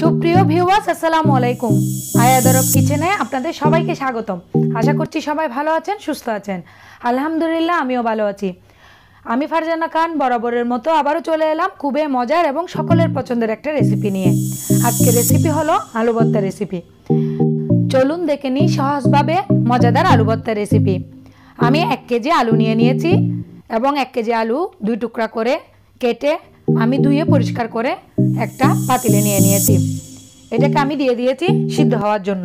সুপ্রিয় ভিউয়ার্স আসসালামু আলাইকুম। আয়াত আরব কিচেনে আপনাদের সবাইকে স্বাগতম। আশা করছি সবাই ভালো আছেন, সুস্থ আছেন। আলহামদুলিল্লাহ আমিও ভালো আছি। আমি ফারজানা খান বরাবরের মতো আবারও চলে এলাম খুবই মজার এবং সকলের পছন্দের একটা রেসিপি নিয়ে। আজকের রেসিপি হলো আলু ভর্তা রেসিপি। চলুন দেখে নিই সহজভাবে মজাদার আলু ভর্তা রেসিপি। আমি 1 কেজি আলু নিয়ে নিয়েছি এবং 1 কেজি আলু 2 টুকরা করে কেটে আমি ধুয়ে পরিষ্কার করে একটা পাতিলে নিয়ে নিয়েছি। এটাকে আমি দিয়ে দিয়েছি সিদ্ধ হওয়ার জন্য।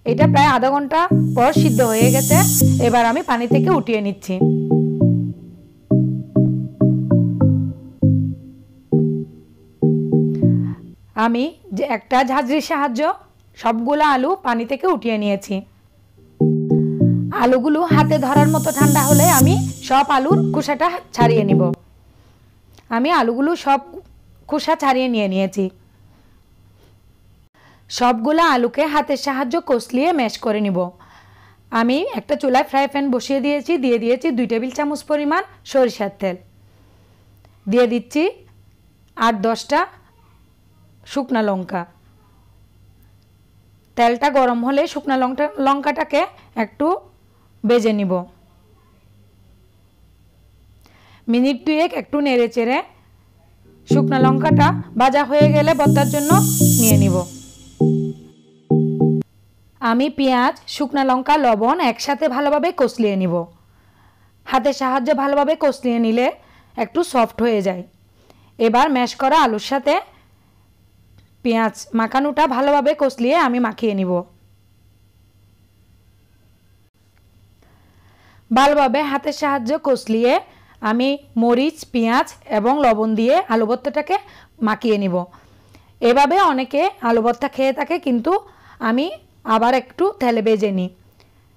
এটা প্রায় আধা ঘন্টা পর সিদ্ধ হয়ে গেছে। এবার আমি পানি থেকে উঠিয়ে নিচ্ছি। আমি যে একটা ঝাঁঝরির সাহায্যে সবগুলো আলু পানি থেকে উঠিয়ে নিয়েছি। আলুগুলো হাতে ধরার মতো ঠান্ডা হলে আমি সব আলুর খোসাটা ছাড়িয়ে নিব। আমি আলুগুলো সব খোসা ছাড়িয়ে নিয়েছি। সবগুলো আলুকে হাতের সাহায্যে কষলিয়ে ম্যাশ করে নিব। আমি একটা চুলায় ফ্রাই প্যান বসিয়ে দিয়েছি। দিয়ে দিয়েছি 2 টেবিল চামচ পরিমাণ সরিষার তেল। দিয়ে দিচ্ছি 8-10টা শুকনো লঙ্কা। তেলটা গরম হলে শুকনো লঙ্কাটাকে একটু ভেজে নিব। মিনিট 2 একটু নেড়ে চেড়ে শুকনো লঙ্কাটা ভাজা হয়ে গেলে ভর্তার জন্য নিয়ে নিব। আমি পেঁয়াজ, শুকনো লঙ্কা, লবণ একসাথে ভালোভাবে কষলিয়ে নিব। হাতের সাহায্যে ভালোভাবে কষলিয়ে নিলে একটু সফট হয়ে যায়। এবার ম্যাশ করা আলুর সাথে পেঁয়াজ মাখানোটা ভালোভাবে কষলিয়ে আমি মাখিয়ে নিব। ভালোভাবে হাতের সাহায্যে কষলিয়ে আমি মরিচ, পেঁয়াজ এবং লবণ দিয়ে আলু ভর্তাটাকে মাখিয়ে নিব। এভাবে অনেকে আলু ভর্তা খেয়ে থাকে, কিন্তু আমি আবার একটু তেলে ভেজে নিই।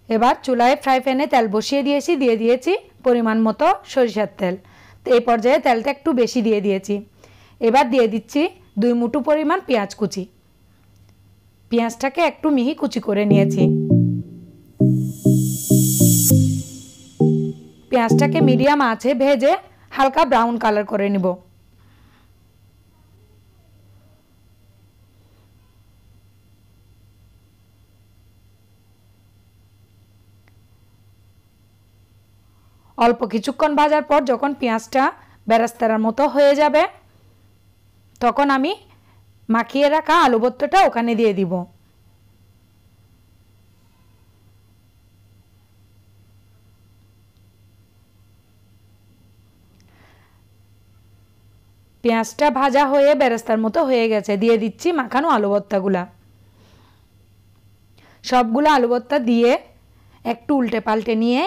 এবার চুলায় ফ্রাই প্যানে তেল বসিয়ে দিয়েছি। দিয়ে দিয়েছি পরিমাণ মতো সরিষার তেল। তো এই পর্যায়ে তেলটা একটু বেশি দিয়ে দিয়েছি। এবার দিয়ে দিচ্ছি 2 মুঠো পরিমাণ পেঁয়াজ কুচি। পেঁয়াজটাকে একটু মিহি কুচি করে নিয়েছি। পেঁয়াজটাকে মিডিয়াম আঁচে ভেজে হালকা ব্রাউন কালার করে নিব। অল্প কিছুক্ষণ ভাজার পর যখন পেঁয়াজটা বেরেস্তার মতো হয়ে যাবে, তখন আমি মাখিয়ে রাখা আলু ভর্তাটা ওখানে দিয়ে দিব। পেঁয়াজটা ভাজা হয়ে বেরেস্তার মতো হয়ে গেছে। দিয়ে দিচ্ছি মাখানো আলু ভর্তাগুলা। সবগুলো আলু ভর্তা দিয়ে একটু উল্টে পাল্টে নিয়ে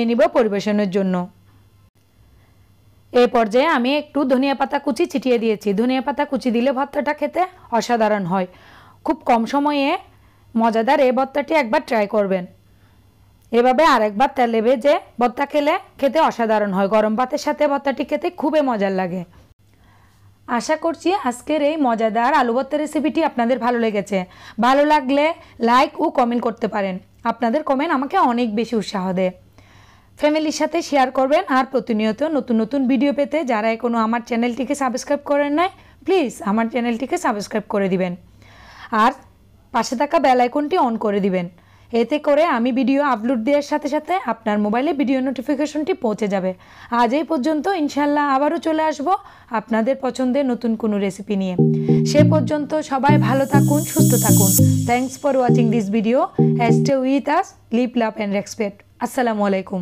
নিব পরিবেশনের জন্য। এই পর্যায়ে আমি একটু ধনিয়া পাতা কুচি ছিটিয়ে দিয়েছি। ধনিয়া পাতা কুচি দিলে ভর্তাটা খেতে অসাধারণ হয়। খুব কম সময়ে মজাদার এই ভর্তাটি একবার ট্রাই করবেন। এভাবে আরেকবার তেলে ভেজে ভর্তা খেতে অসাধারণ হয়। গরম ভাতের সাথে ভর্তাটি খেতে খুবই মজার লাগে। আশা করছি আজকের এই মজাদার আলু ভর্তা রেসিপিটি আপনাদের ভালো লেগেছে। ভালো লাগলে লাইক ও কমেন্ট করতে পারেন। আপনাদের কমেন্ট আমাকে অনেক বেশি উৎসাহ দেয়। ফ্যামিলির সাথে শেয়ার করবেন। আর প্রতিনিয়ত নতুন নতুন ভিডিও পেতে যারা এখনও আমার চ্যানেলটিকে সাবস্ক্রাইব করেন নাই, প্লিজ আমার চ্যানেলটিকে সাবস্ক্রাইব করে দিবেন। আর পাশে থাকা বেল আইকনটি অন করে দিবেন। এতে করে আমি ভিডিও আপলোড দেওয়ার সাথে সাথে আপনার মোবাইলে ভিডিও নোটিফিকেশনটি পৌঁছে যাবে। আজ এই পর্যন্ত। ইনশাল্লাহ আবারও চলে আসব আপনাদের পছন্দের নতুন কোনো রেসিপি নিয়ে। সে পর্যন্ত সবাই ভালো থাকুন, সুস্থ থাকুন। Thanks for watching this video. Stay with us, live love and respect. আসসালামু আলাইকুম।